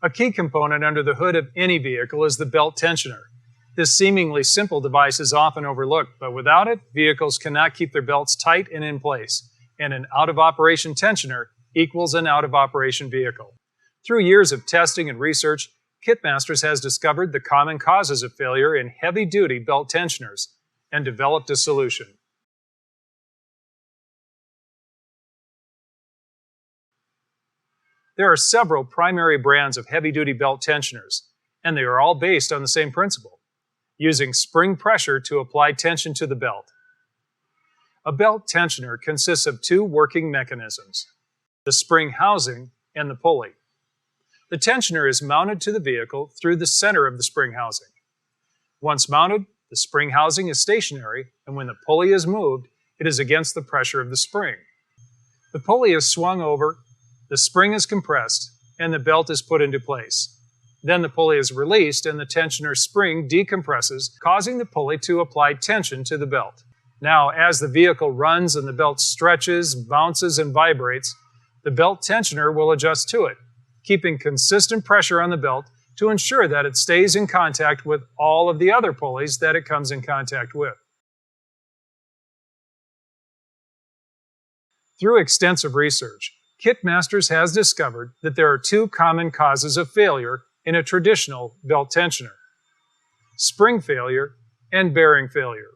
A key component under the hood of any vehicle is the belt tensioner. This seemingly simple device is often overlooked, but without it, vehicles cannot keep their belts tight and in place, and an out-of-operation tensioner equals an out-of-operation vehicle. Through years of testing and research, Kitmasters has discovered the common causes of failure in heavy-duty belt tensioners and developed a solution. There are several primary brands of heavy-duty belt tensioners, and they are all based on the same principle, using spring pressure to apply tension to the belt. A belt tensioner consists of two working mechanisms, the spring housing and the pulley. The tensioner is mounted to the vehicle through the center of the spring housing. Once mounted, the spring housing is stationary, and when the pulley is moved, it is against the pressure of the spring. The pulley is swung over, the spring is compressed, and the belt is put into place. Then the pulley is released and the tensioner spring decompresses, causing the pulley to apply tension to the belt. Now, as the vehicle runs and the belt stretches, bounces, and vibrates, the belt tensioner will adjust to it, keeping consistent pressure on the belt to ensure that it stays in contact with all of the other pulleys that it comes in contact with. Through extensive research, Kitmasters has discovered that there are two common causes of failure in a traditional belt tensioner: spring failure and bearing failure.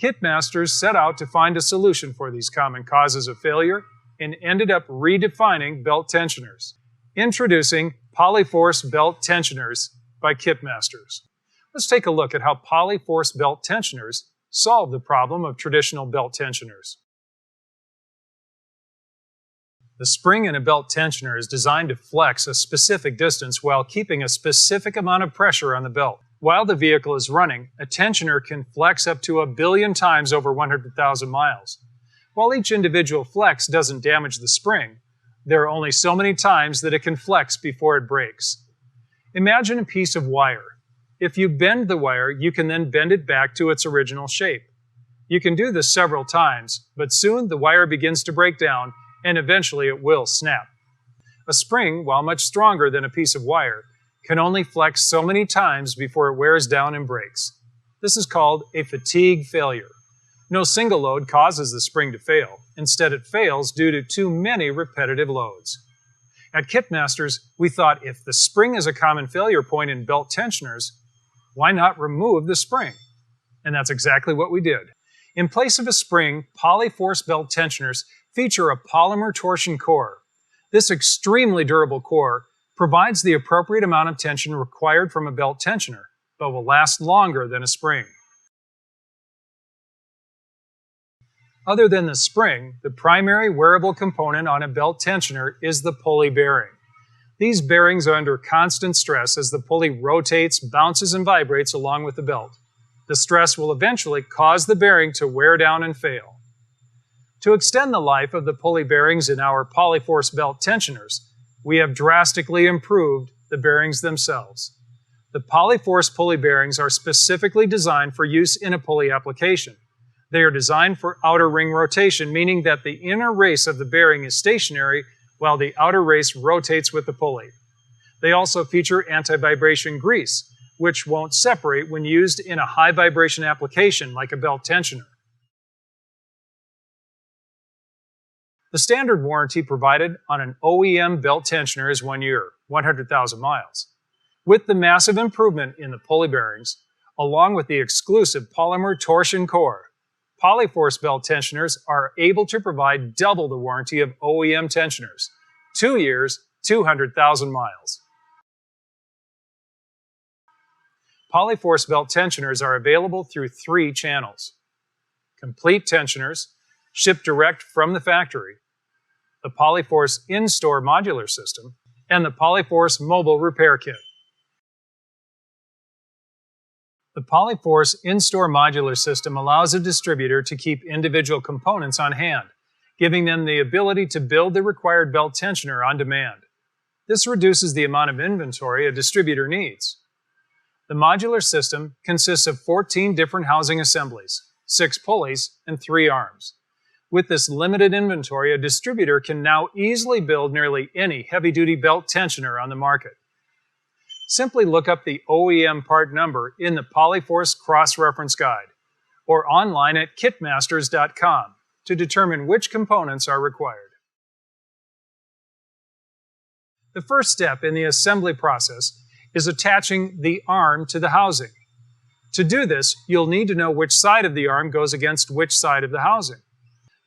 Kitmasters set out to find a solution for these common causes of failure and ended up redefining belt tensioners. Introducing PolyForce Belt Tensioners by Kitmasters. Let's take a look at how PolyForce Belt Tensioners solve the problem of traditional belt tensioners. The spring in a belt tensioner is designed to flex a specific distance while keeping a specific amount of pressure on the belt. While the vehicle is running, a tensioner can flex up to 1 billion times over 100,000 miles. While each individual flex doesn't damage the spring, there are only so many times that it can flex before it breaks. Imagine a piece of wire. If you bend the wire, you can then bend it back to its original shape. You can do this several times, but soon the wire begins to break down and eventually it will snap. A spring, while much stronger than a piece of wire, can only flex so many times before it wears down and breaks. This is called a fatigue failure. No single load causes the spring to fail. Instead, it fails due to too many repetitive loads. At Kitmasters, we thought if the spring is a common failure point in belt tensioners, why not remove the spring? And that's exactly what we did. In place of a spring, PolyForce Belt Tensioners feature a polymer torsion core. This extremely durable core provides the appropriate amount of tension required from a belt tensioner, but will last longer than a spring. Other than the spring, the primary wearable component on a belt tensioner is the pulley bearing. These bearings are under constant stress as the pulley rotates, bounces, and vibrates along with the belt. The stress will eventually cause the bearing to wear down and fail. To extend the life of the pulley bearings in our PolyForce Belt Tensioners, we have drastically improved the bearings themselves. The PolyForce pulley bearings are specifically designed for use in a pulley application. They are designed for outer ring rotation, meaning that the inner race of the bearing is stationary while the outer race rotates with the pulley. They also feature anti-vibration grease, which won't separate when used in a high vibration application like a belt tensioner. The standard warranty provided on an OEM belt tensioner is 1 year, 100,000 miles. With the massive improvement in the pulley bearings, along with the exclusive polymer torsion core, PolyForce Belt Tensioners are able to provide double the warranty of OEM tensioners, 2 years, 200,000 miles. PolyForce Belt Tensioners are available through 3 channels: complete tensioners, shipped direct from the factory, the PolyForce in-store modular system, and the PolyForce mobile repair kit. The PolyForce in-store modular system allows a distributor to keep individual components on hand, giving them the ability to build the required belt tensioner on demand. This reduces the amount of inventory a distributor needs. The modular system consists of 14 different housing assemblies, 6 pulleys, and 3 arms. With this limited inventory, a distributor can now easily build nearly any heavy-duty belt tensioner on the market. Simply look up the OEM part number in the PolyForce Cross-Reference Guide or online at kitmasters.com to determine which components are required. The first step in the assembly process is attaching the arm to the housing. To do this, you'll need to know which side of the arm goes against which side of the housing.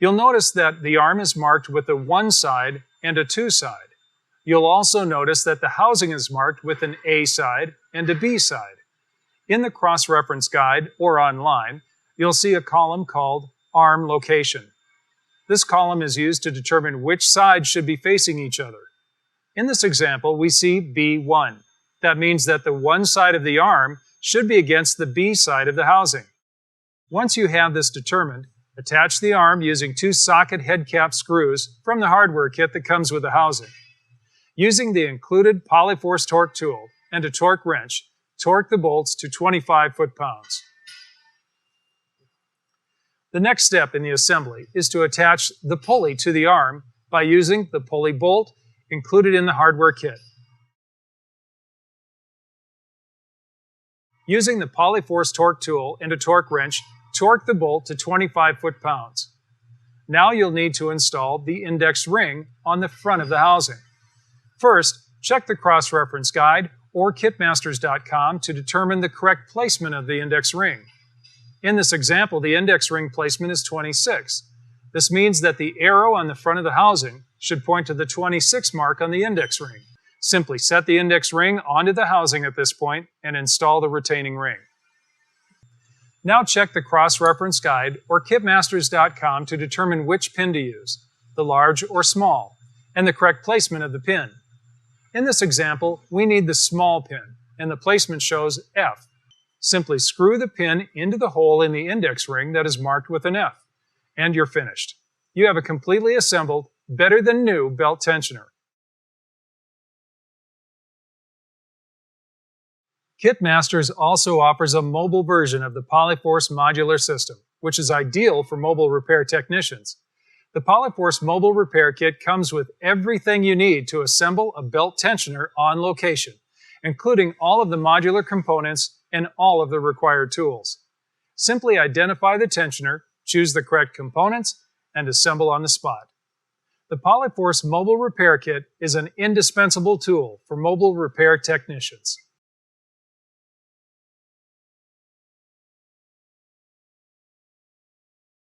You'll notice that the arm is marked with a 1 side and a 2 side. You'll also notice that the housing is marked with an A side and a B side. In the cross-reference guide or online, you'll see a column called Arm Location. This column is used to determine which sides should be facing each other. In this example, we see B1. That means that the 1 side of the arm should be against the B side of the housing. Once you have this determined, attach the arm using 2 socket head cap screws from the hardware kit that comes with the housing. Using the included PolyForce torque tool and a torque wrench, torque the bolts to 25 foot-pounds. The next step in the assembly is to attach the pulley to the arm by using the pulley bolt included in the hardware kit. Using the PolyForce torque tool and a torque wrench, torque the bolt to 25 foot-pounds. Now you'll need to install the index ring on the front of the housing. First, check the cross-reference guide or kitmasters.com to determine the correct placement of the index ring. In this example, the index ring placement is 26. This means that the arrow on the front of the housing should point to the 26 mark on the index ring. Simply set the index ring onto the housing at this point and install the retaining ring. Now check the cross-reference guide or kitmasters.com to determine which pin to use, the large or small, and the correct placement of the pin. In this example, we need the small pin, and the placement shows F. Simply screw the pin into the hole in the index ring that is marked with an F, and you're finished. You have a completely assembled, better than new belt tensioner. KitMasters also offers a mobile version of the PolyForce modular system, which is ideal for mobile repair technicians. The PolyForce mobile repair kit comes with everything you need to assemble a belt tensioner on location, including all of the modular components and all of the required tools. Simply identify the tensioner, choose the correct components, and assemble on the spot. The PolyForce mobile repair kit is an indispensable tool for mobile repair technicians.